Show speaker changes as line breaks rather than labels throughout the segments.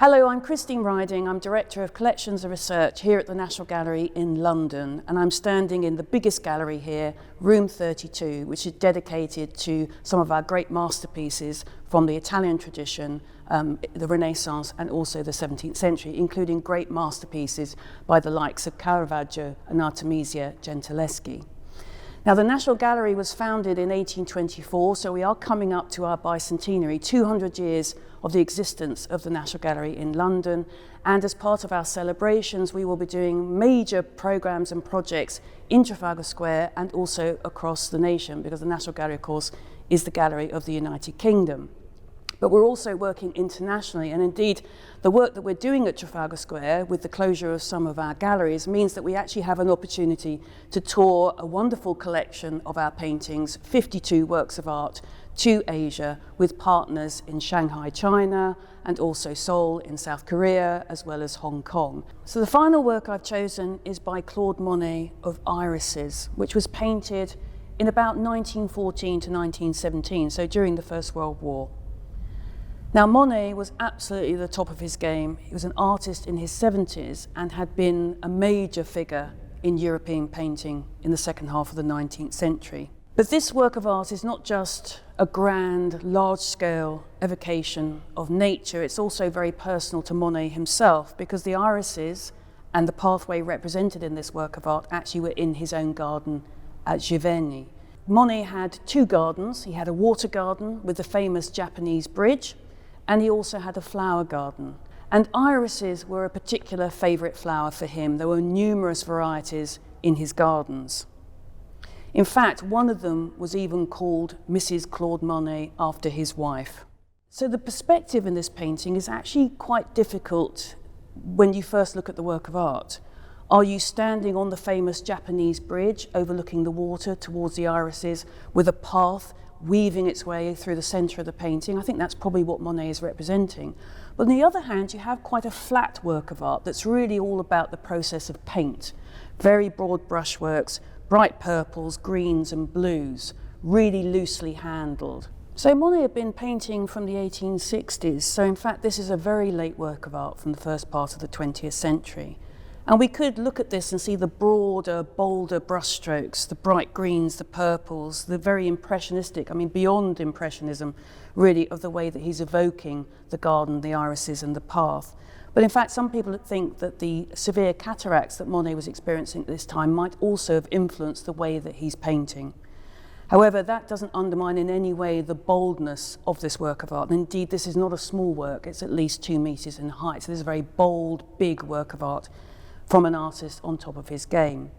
Hello, I'm Christine Riding. I'm Director of Collections and Research here at the National Gallery in London, and I'm standing in the biggest gallery here, room 32, which is dedicated to some of our great masterpieces from the Italian tradition, the Renaissance and also the 17th century, including great masterpieces by the likes of Caravaggio and Artemisia Gentileschi. Now, the National Gallery was founded in 1824, so we are coming up to our bicentenary, 200 years of the existence of the National Gallery in London. And as part of our celebrations, we will be doing major programs and projects in Trafalgar Square and also across the nation, because the National Gallery, of course, is the gallery of the United Kingdom. But we're also working internationally, and indeed the work that we're doing at Trafalgar Square with the closure of some of our galleries means that we actually have an opportunity to tour a wonderful collection of our paintings, 52 works of art, to Asia with partners in Shanghai, China, and also Seoul in South Korea, as well as Hong Kong. So the final work I've chosen is by Claude Monet of Irises, which was painted in about 1914 to 1917, so during the First World War. Now, Monet was absolutely the top of his game. He was an artist in his 70s and had been a major figure in European painting in the second half of the 19th century. But this work of art is not just a grand, large-scale evocation of nature, it's also very personal to Monet himself, because the irises and the pathway represented in this work of art actually were in his own garden at Giverny. Monet had two gardens. He had a water garden with the famous Japanese bridge, and he also had a flower garden. And irises were a particular favourite flower for him. There were numerous varieties in his gardens. In fact, one of them was even called Mrs. Claude Monet after his wife. So the perspective in this painting is actually quite difficult when you first look at the work of art. Are you standing on the famous Japanese bridge overlooking the water towards the irises with a path weaving its way through the centre of the painting? I think that's probably what Monet is representing. But on the other hand, you have quite a flat work of art that's really all about the process of paint. Very broad brushworks, bright purples, greens and blues, really loosely handled. So Monet had been painting from the 1860s, so in fact this is a very late work of art from the first part of the 20th century. And we could look at this and see the broader, bolder brushstrokes, the bright greens, the purples, the very impressionistic, beyond impressionism, really, of the way that he's evoking the garden, the irises and the path. But in fact, some people think that the severe cataracts that Monet was experiencing at this time might also have influenced the way that he's painting. However, that doesn't undermine in any way the boldness of this work of art. And indeed, this is not a small work. It's at least 2 meters in height. So this is a very bold, big work of art from an artist on top of his game.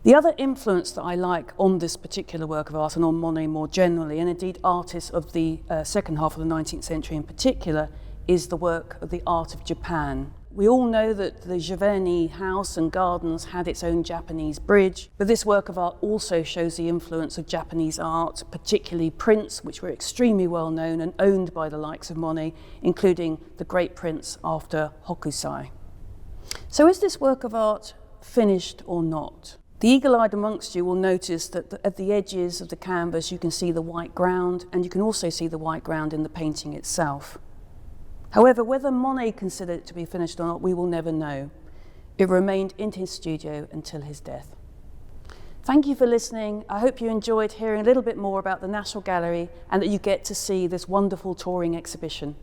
The other influence that I like on this particular work of art and on Monet more generally, and indeed artists of the second half of the 19th century in particular, is the work of the art of Japan. We all know that the Giverny house and gardens had its own Japanese bridge, but this work of art also shows the influence of Japanese art, particularly prints, which were extremely well known and owned by the likes of Monet, including the great prints after Hokusai. So is this work of art finished or not? The eagle-eyed amongst you will notice that at the edges of the canvas you can see the white ground, and you can also see the white ground in the painting itself. However, whether Monet considered it to be finished or not, we will never know. It remained in his studio until his death. Thank you for listening. I hope you enjoyed hearing a little bit more about the National Gallery and that you get to see this wonderful touring exhibition.